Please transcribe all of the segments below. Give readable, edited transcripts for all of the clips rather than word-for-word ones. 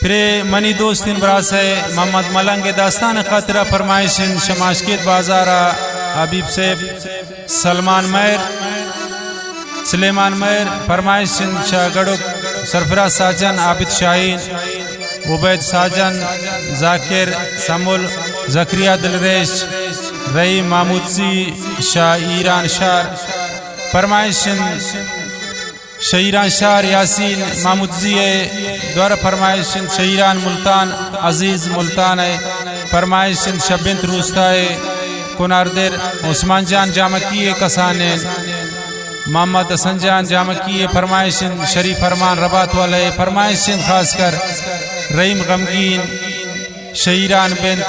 फिर मनी दोस्तिन बरास है मोहम्मद मलंग दास्तान खतरा फरमाइशिन शमाशकेत बाजारा हबीब सेफ सलमान मैर सुलेमान मैर फरमाइशिन शाहगढ़ सरफराज साजन आबिद शाहीन उबैद साजन जाकिर समूल जक्रिया दिलरेश रईम मामूदजी शाह ईरान शार फरमाइशिन शहीरान शार यासीन मामूदजी द्वारा फरमाइशिन शहीरान मुल्तान अजीज़ मुल्तान है फरमाइशिन शबिंत रूस्ता कुनारदेर उस्मान जान जामकी कसाने मोहम्मद हसन जान जामकी फरमाइशिन शरीफ फरमान रबात वाले फरमाइशिन खासकर रहीम गमगीन शहीरान बिन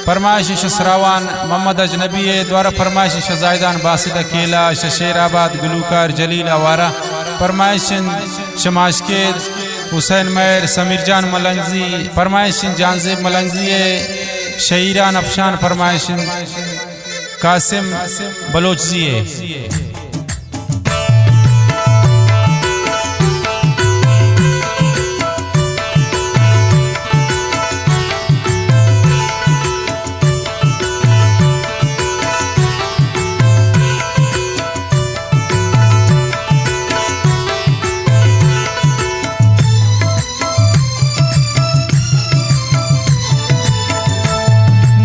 फरमाइश शसरावान मोहम्मद अजनबी द्वारा फरमाइश शजायदान बासिद अकेला शशेराबाद गुलूकार जलील आवारा फरमाइशिन शमाशकेद हुसैन मैर समीर जान मलंगजी फरमाइशिन जानजेब मलंगजी शहीरान अफशान फरमाइशिन कासिम बलोचजी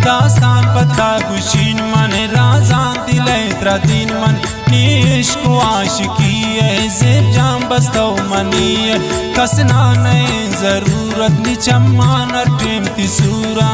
दास्तान पता खुशीन मन राजान दिले त्रदीन मन नीश को आशिकी ज़ेब जाम बस्तो मनी कसना नए ज़रूरत निचम्मान टेम तिसूरा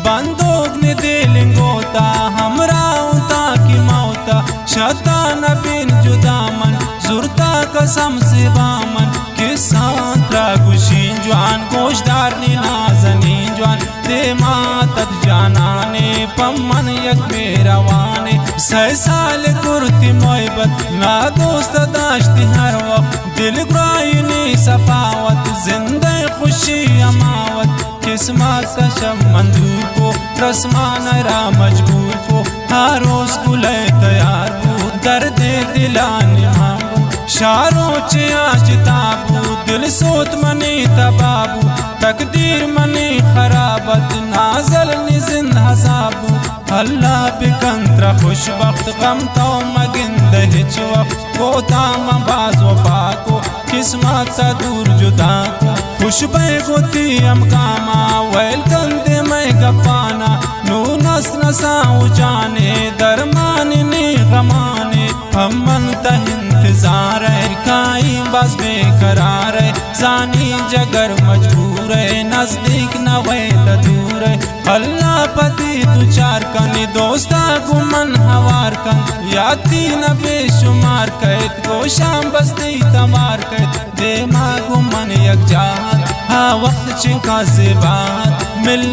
बंदोग ने दिलंगोता हमरा उता की मौता शता नबीन जुदा मन जुरता कसम से बामन किसात्रा खुशीन जवान गोशदार ने नाजनीन जवान दे मातत जानाने पमन यक मेरवाने सै साल कुर्ती मोहब्बत ना दोस्त दाश्ती हर वक्त दिल ग्राइनी सफावत जिंदे खुशी अमावत किस्मत का शब मंजूर को रस्मान रा मजबूर को हर रोज कुले तैयार को दर्द दिलाने मांगो शारों चे आज ताबू दिल सोत मनी तबाबू तकदीर मनी खराबत नाजल निजिंद हसाबू अल्लाह बिकंत्र खुशबख्त गम तो मगिंद हिच वक्त गोता मबाज वफा को किस्मत सा दूर जुदा को खुशबे गोती अमकामा वैल कंदे मैं गफाना नू नस नसा जाने दरमान ने गमाने हम मन तह इंतजार है काई बस बेकरार है जानी जगर मजबूर है नजदीक न वह दूर है अल्लाह पति तू चार कनी दोस्ता गुमन हवार कन याती न बेशुमार कैद गोशाम बस्ती तमार कैद दे माँ गुमन यकजात हाँ वक्त चिंका से बात मिल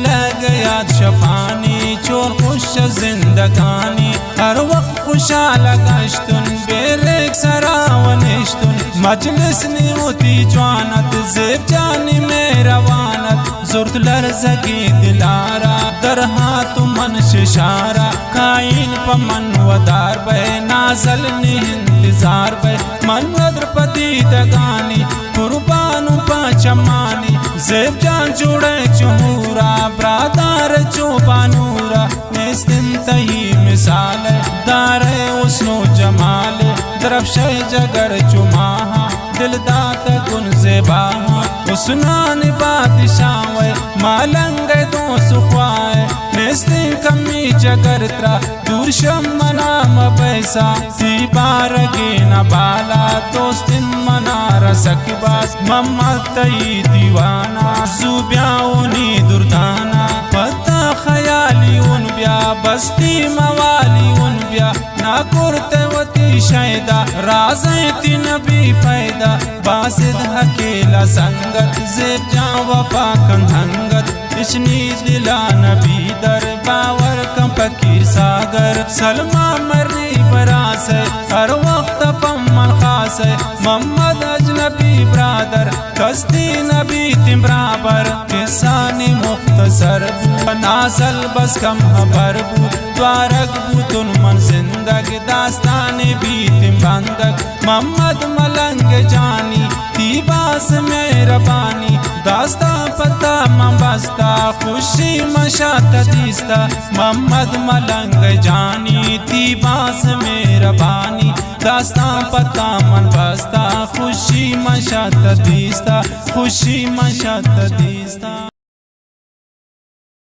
गया शफानी चोर खुश जिंदगानी हर वक्त खुशाल गश्तुन बेरेक सरावनिश्तुन मजलिस ने होती जवानत ज़ेब जानी में रवानत जुर्त लर्ज़गी दिलारा दर हाथ मन शिशारा काइन पमन वदार बे नाजल ने इंतजार बे मन नद्रपति दगानी कुर्बानु पाचमानी ज़ेब जान जुड़े चुहूरा ब्रादार चोबानूरा निस्तिन तही मिसाल दारे उसनो जमाल दरफ्शे जगर चुमाहा दिलदात गुन ज़ेबाहा उसनान बादशाह मालंग दो सुखवाए निस्तिन कमी जगर त्रा दूर शम मनाम पैसा सी बारगे न बाला दोस्तिन मनार सकबास मम्मद तई दीवाना जुब्याओनी दुर्दाना पता ख्याली उन ब्या बस्ती मवाली उन ब्या ना कुर्ते वती शैदा राज़े ती नबी पैदा बासिद हकेला संगत ज़ेब जा वफा कंधंगत इशनी दिला नबी दर बावर कम फकीर सागर सलमा मर्री बरास हर वक्त पम्मल खास मोहम्मद अजनबी ब्रादर कस्ती नबी तिम बराबर किसानी मुख्त मुख्तसर नासल बस कम भरबू द्वारक बुतुन मन जिंदग दास्ताने बीत बंदक मोहम्मद मलंग जानी तीबास मेहरबानी दास्ता पता मबस्ता खुशी मशात दिस्ता मोहम्मद मलंग जानी तीबास मेहरबानी दास्ता पता मन बस्ता खुशी मशात दिस्ता खुशी मशात दिस्ता।